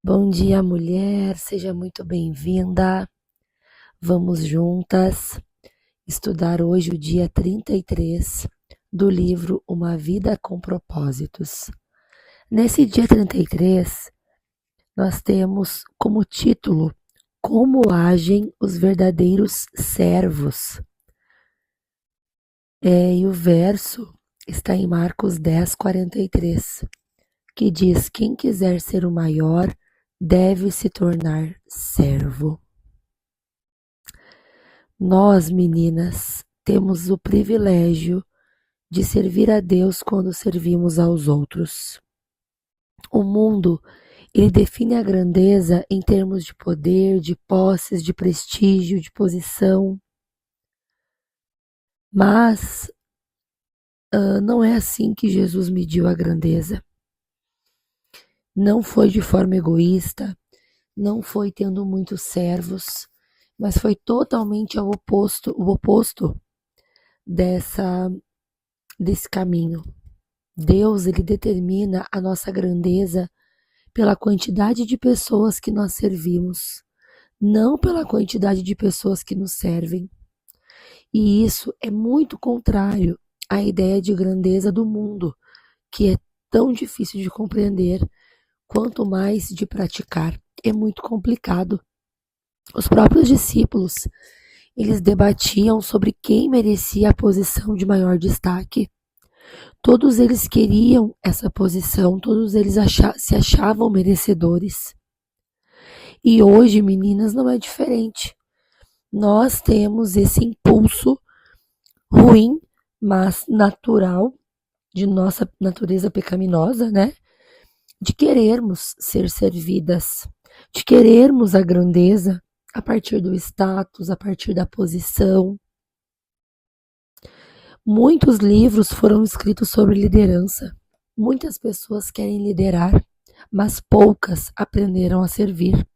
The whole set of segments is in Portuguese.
Bom dia, mulher, seja muito bem-vinda. Vamos juntas estudar hoje o dia 33 do livro Uma Vida com Propósitos. Nesse dia 33, nós temos como título Como agem os verdadeiros servos. E o verso está em Marcos 10:43, que diz: Quem quiser ser o maior deve se tornar servo. Nós, meninas, temos o privilégio de servir a Deus quando servimos aos outros. O mundo, ele define a grandeza em termos de poder, de posses, de prestígio, de posição. Mas não é assim que Jesus mediu a grandeza. Não foi de forma egoísta, não foi tendo muitos servos, mas foi totalmente o oposto desse caminho. Deus, ele determina a nossa grandeza pela quantidade de pessoas que nós servimos, não pela quantidade de pessoas que nos servem. E isso é muito contrário à ideia de grandeza do mundo, que é tão difícil de compreender, quanto mais de praticar. É muito complicado. Os próprios discípulos, eles debatiam sobre quem merecia a posição de maior destaque. Todos eles queriam essa posição, todos eles se achavam merecedores. E hoje, meninas, não é diferente. Nós temos esse impulso ruim, mas natural, de nossa natureza pecaminosa, né? De querermos ser servidas, de querermos a grandeza a partir do status, a partir da posição. Muitos livros foram escritos sobre liderança. Muitas pessoas querem liderar, mas poucas aprenderam a servir.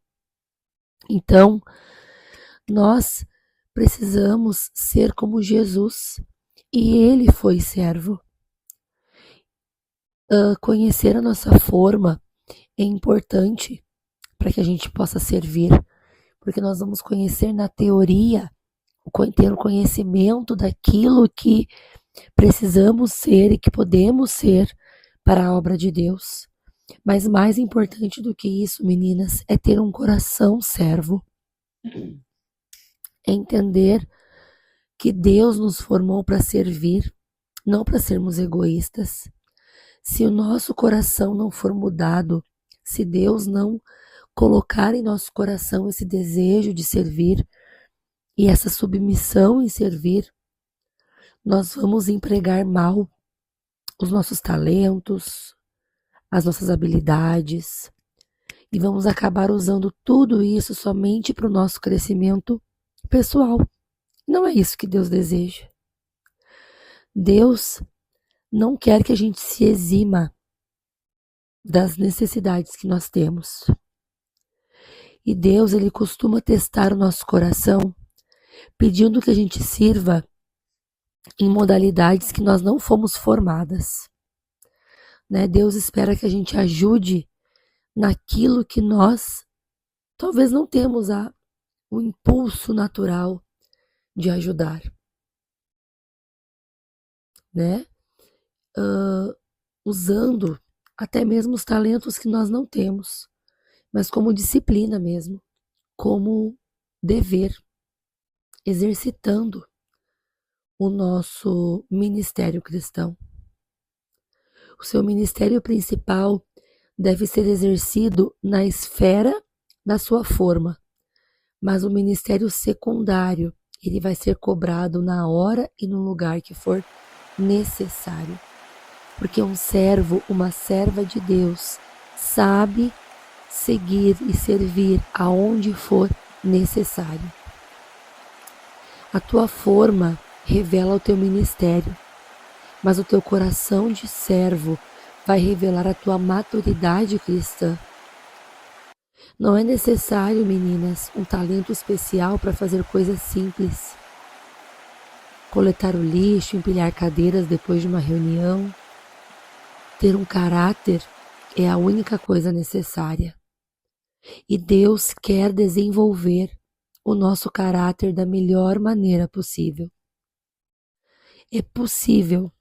Então, nós precisamos ser como Jesus, e ele foi servo. Conhecer a nossa forma é importante para que a gente possa servir, porque nós vamos conhecer na teoria, ter o conhecimento daquilo que precisamos ser e que podemos ser para a obra de Deus. Mas mais importante do que isso, meninas, é ter um coração servo. É entender que Deus nos formou para servir, não para sermos egoístas. Se o nosso coração não for mudado, se Deus não colocar em nosso coração esse desejo de servir e essa submissão em servir, nós vamos empregar mal os nossos talentos, as nossas habilidades, e vamos acabar usando tudo isso somente para o nosso crescimento pessoal. Não é isso que Deus deseja. Deus não quer que a gente se exima das necessidades que nós temos. E Deus, ele costuma testar o nosso coração, pedindo que a gente sirva em modalidades que nós não fomos formadas. Né? Deus espera que a gente ajude naquilo que nós talvez não temos o impulso natural de ajudar, né? Usando até mesmo os talentos que nós não temos, mas como disciplina mesmo, como dever, exercitando o nosso ministério cristão. O seu ministério principal deve ser exercido na esfera da sua forma, mas o ministério secundário, ele vai ser cobrado na hora e no lugar que for necessário. Porque um servo, uma serva de Deus, sabe seguir e servir aonde for necessário. A tua forma revela o teu ministério, mas o teu coração de servo vai revelar a tua maturidade cristã. Não é necessário, meninas, um talento especial para fazer coisas simples. Coletar o lixo, empilhar cadeiras depois de uma reunião. Ter um caráter é a única coisa necessária. E Deus quer desenvolver o nosso caráter da melhor maneira possível. É possível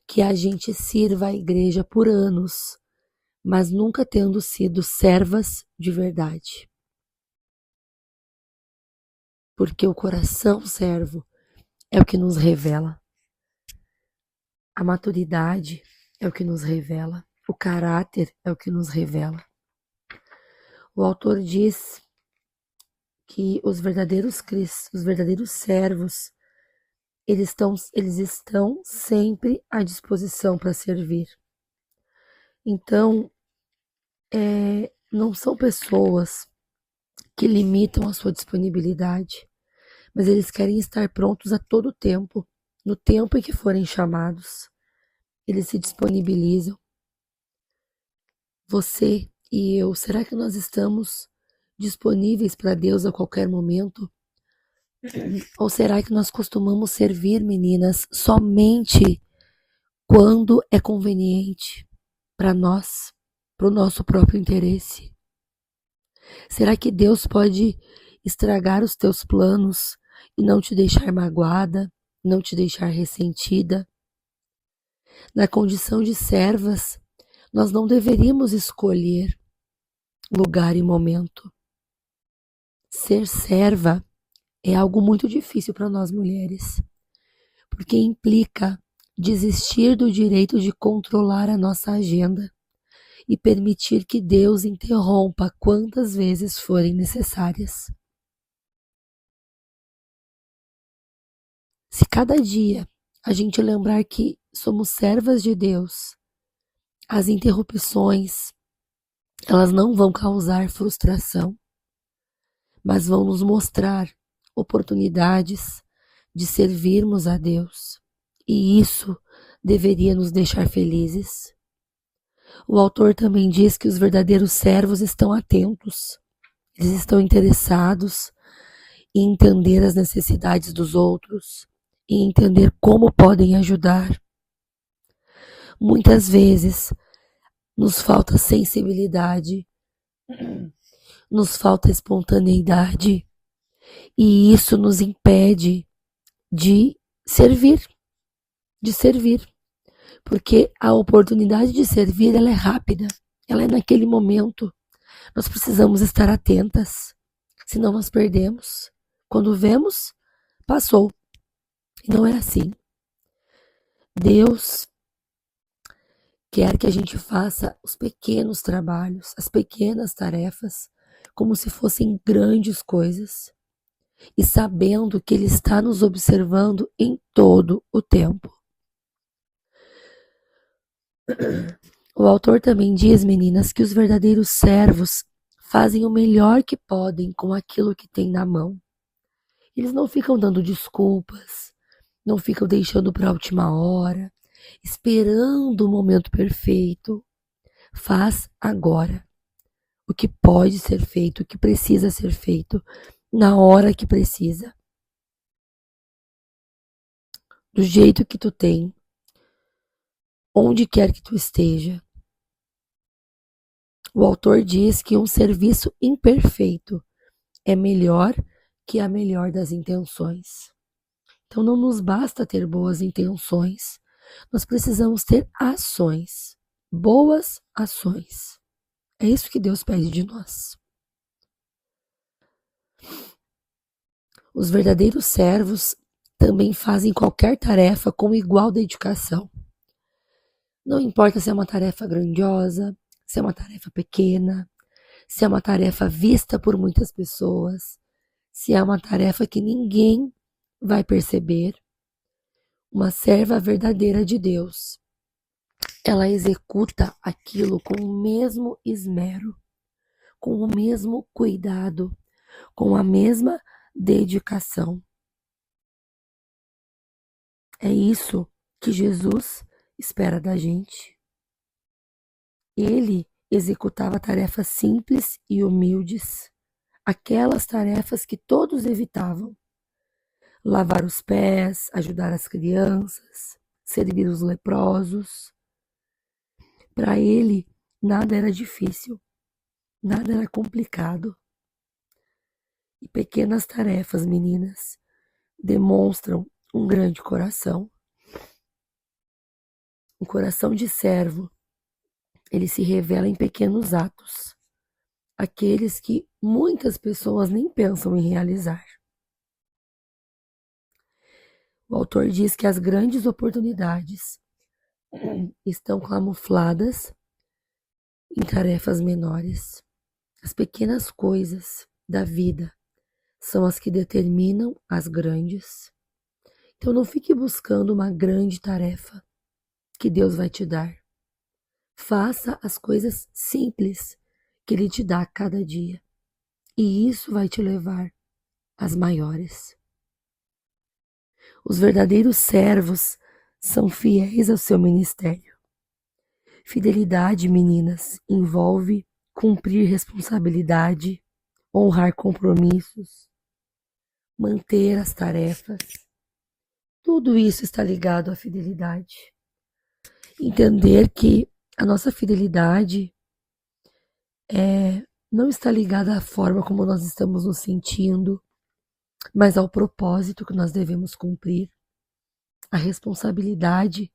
que a gente sirva a igreja por anos, mas nunca tendo sido servas de verdade. Porque o coração servo é o que nos revela. A maturidade é o que nos revela. O caráter é o que nos revela. O autor diz que os verdadeiros servos, eles estão sempre à disposição para servir. Então, não são pessoas que limitam a sua disponibilidade, mas eles querem estar prontos a todo tempo, no tempo em que forem chamados. Eles se disponibilizam. Você e eu, será que nós estamos disponíveis para Deus a qualquer momento? Ou será que nós costumamos servir, meninas, somente quando é conveniente para nós, para o nosso próprio interesse? Será que Deus pode estragar os teus planos e não te deixar magoada, não te deixar ressentida? Na condição de servas, nós não deveríamos escolher lugar e momento. Ser serva é algo muito difícil para nós mulheres, porque implica desistir do direito de controlar a nossa agenda e permitir que Deus interrompa quantas vezes forem necessárias. Se cada dia a gente lembrar que somos servas de Deus, as interrupções, elas não vão causar frustração, mas vão nos mostrar oportunidades de servirmos a Deus. E isso deveria nos deixar felizes. O autor também diz que os verdadeiros servos estão atentos, eles estão interessados em entender as necessidades dos outros e entender como podem ajudar. Muitas vezes nos falta sensibilidade, nos falta espontaneidade e isso nos impede de servir, porque a oportunidade de servir ela é rápida, ela é naquele momento. Nós precisamos estar atentas, senão nós perdemos. Quando vemos, passou. E não é assim. Deus quer que a gente faça os pequenos trabalhos, as pequenas tarefas, como se fossem grandes coisas, e sabendo que Ele está nos observando em todo o tempo. O autor também diz, meninas, que os verdadeiros servos fazem o melhor que podem com aquilo que têm na mão. Eles não ficam dando desculpas, não ficam deixando para a última hora, esperando o momento perfeito. Faz agora o que pode ser feito, o que precisa ser feito, na hora que precisa. Do jeito que tu tem, onde quer que tu esteja. O autor diz que um serviço imperfeito é melhor que a melhor das intenções. Então não nos basta ter boas intenções, nós precisamos ter ações, boas ações. É isso que Deus pede de nós. Os verdadeiros servos também fazem qualquer tarefa com igual dedicação. Não importa se é uma tarefa grandiosa, se é uma tarefa pequena, se é uma tarefa vista por muitas pessoas, se é uma tarefa que ninguém vai perceber. Uma serva verdadeira de Deus, ela executa aquilo com o mesmo esmero, com o mesmo cuidado, com a mesma dedicação. É isso que Jesus espera da gente. Ele executava tarefas simples e humildes, aquelas tarefas que todos evitavam. Lavar os pés, ajudar as crianças, servir os leprosos. Para ele, nada era difícil. Nada era complicado. E pequenas tarefas, meninas, demonstram um grande coração. Um coração de servo, ele se revela em pequenos atos, aqueles que muitas pessoas nem pensam em realizar. O autor diz que as grandes oportunidades estão camufladas em tarefas menores. As pequenas coisas da vida são as que determinam as grandes. Então não fique buscando uma grande tarefa que Deus vai te dar. Faça as coisas simples que Ele te dá a cada dia. E isso vai te levar às maiores. Os verdadeiros servos são fiéis ao seu ministério. Fidelidade, meninas, envolve cumprir responsabilidade, honrar compromissos, manter as tarefas. Tudo isso está ligado à fidelidade. Entender que a nossa fidelidade não está ligada à forma como nós estamos nos sentindo, mas ao propósito que nós devemos cumprir, a responsabilidade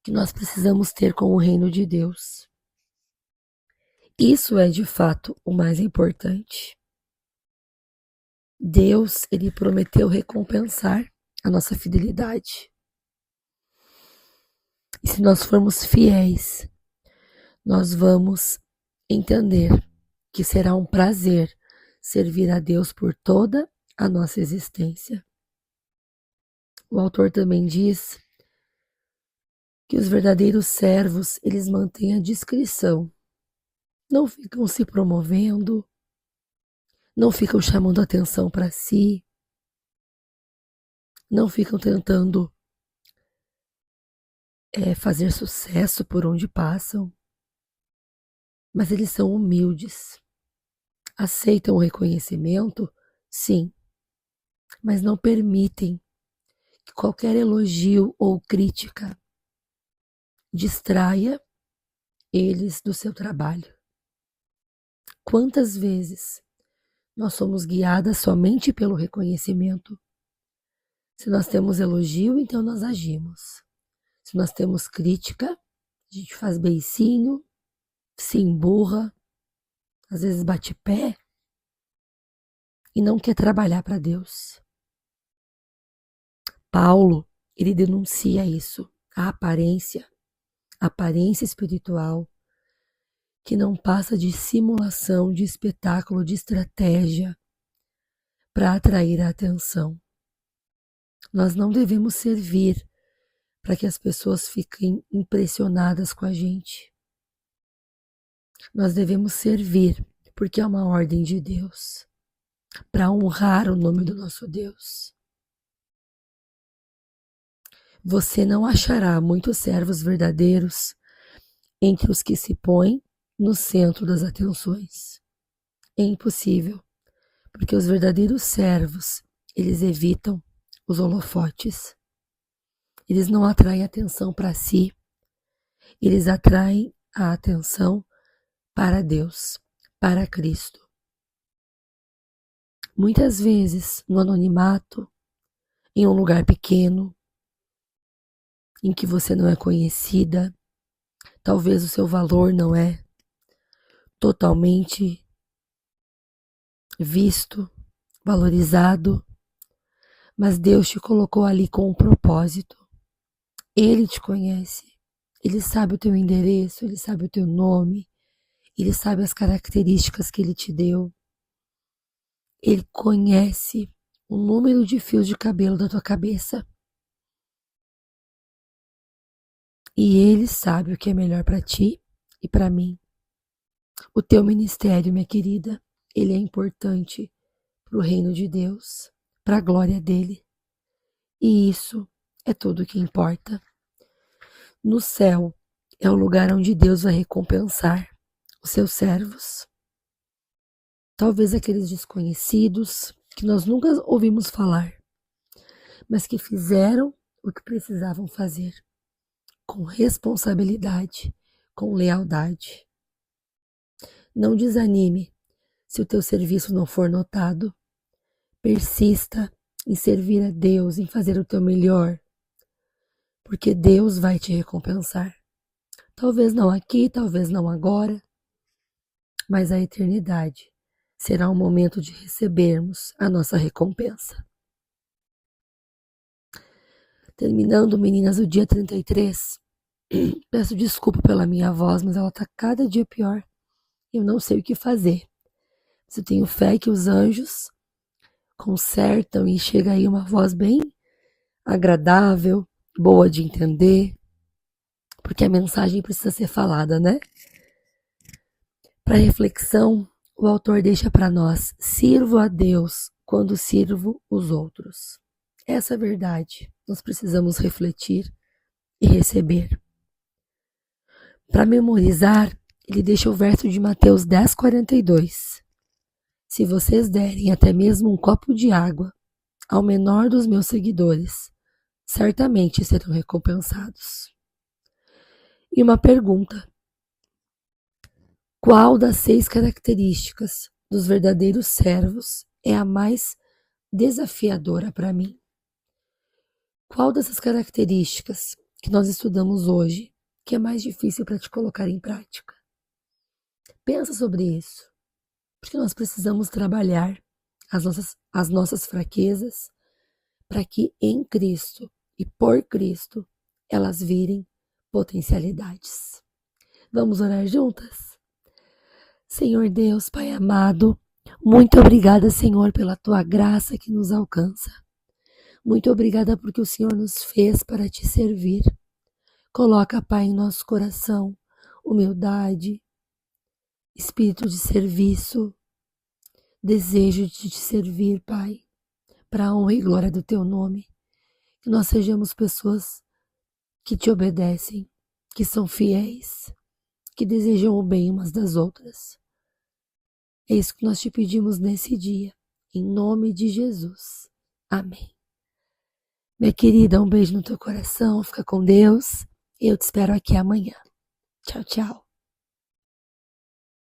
que nós precisamos ter com o reino de Deus. Isso é de fato o mais importante. Deus, ele prometeu recompensar a nossa fidelidade. E se nós formos fiéis, nós vamos entender que será um prazer servir a Deus por toda a nossa existência. O autor também diz que os verdadeiros servos, eles mantêm a discrição. Não ficam se promovendo, não ficam chamando atenção para si, não ficam tentando fazer sucesso por onde passam, mas eles são humildes. Aceitam o reconhecimento, sim, mas não permitem que qualquer elogio ou crítica distraia eles do seu trabalho. Quantas vezes nós somos guiadas somente pelo reconhecimento? Se nós temos elogio, então nós agimos. Se nós temos crítica, a gente faz beicinho, se emburra, às vezes bate pé e não quer trabalhar para Deus. Paulo, ele denuncia isso, a aparência espiritual, que não passa de simulação, de espetáculo, de estratégia para atrair a atenção. Nós não devemos servir para que as pessoas fiquem impressionadas com a gente. Nós devemos servir porque é uma ordem de Deus, para honrar o nome do nosso Deus. Você não achará muitos servos verdadeiros entre os que se põem no centro das atenções. É impossível, porque os verdadeiros servos, eles evitam os holofotes. Eles não atraem atenção para si, eles atraem a atenção para Deus, para Cristo. Muitas vezes, no anonimato, em um lugar pequeno, em que você não é conhecida, talvez o seu valor não é totalmente visto, valorizado, mas Deus te colocou ali com um propósito. Ele te conhece, Ele sabe o teu endereço, Ele sabe o teu nome, Ele sabe as características que Ele te deu. Ele conhece o número de fios de cabelo da tua cabeça. E Ele sabe o que é melhor para ti e para mim. O teu ministério, minha querida, ele é importante para o reino de Deus, para a glória dele. E isso é tudo o que importa. No céu é o lugar onde Deus vai recompensar os seus servos. Talvez aqueles desconhecidos que nós nunca ouvimos falar, mas que fizeram o que precisavam fazer, com responsabilidade, com lealdade. Não desanime se o teu serviço não for notado. Persista em servir a Deus, em fazer o teu melhor, porque Deus vai te recompensar. Talvez não aqui, talvez não agora, mas a eternidade será o momento de recebermos a nossa recompensa. Terminando, meninas, o dia 33, peço desculpa pela minha voz, mas ela está cada dia pior. Eu não sei o que fazer. Mas eu tenho fé que os anjos consertam e chega aí uma voz bem agradável, boa de entender, porque a mensagem precisa ser falada, né? Para reflexão, o autor deixa para nós: sirvo a Deus quando sirvo os outros. Essa é a verdade. Nós precisamos refletir e receber. Para memorizar, ele deixa o verso de Mateus 10:42. Se vocês derem até mesmo um copo de água ao menor dos meus seguidores, certamente serão recompensados. E uma pergunta: qual das 6 características dos verdadeiros servos é a mais desafiadora para mim? Qual dessas características que nós estudamos hoje que é mais difícil para te colocar em prática? Pensa sobre isso, porque nós precisamos trabalhar as nossas fraquezas para que em Cristo e por Cristo elas virem potencialidades. Vamos orar juntas? Senhor Deus, Pai amado, muito obrigada, Senhor, pela Tua graça que nos alcança. Muito obrigada porque o Senhor nos fez para Te servir. Coloca, Pai, em nosso coração humildade, espírito de serviço, desejo de Te servir, Pai, para a honra e glória do Teu nome. Que nós sejamos pessoas que Te obedecem, que são fiéis, que desejam o bem umas das outras. É isso que nós te pedimos nesse dia, em nome de Jesus. Amém. Minha querida, um beijo no teu coração, fica com Deus. Eu te espero aqui amanhã. Tchau, tchau.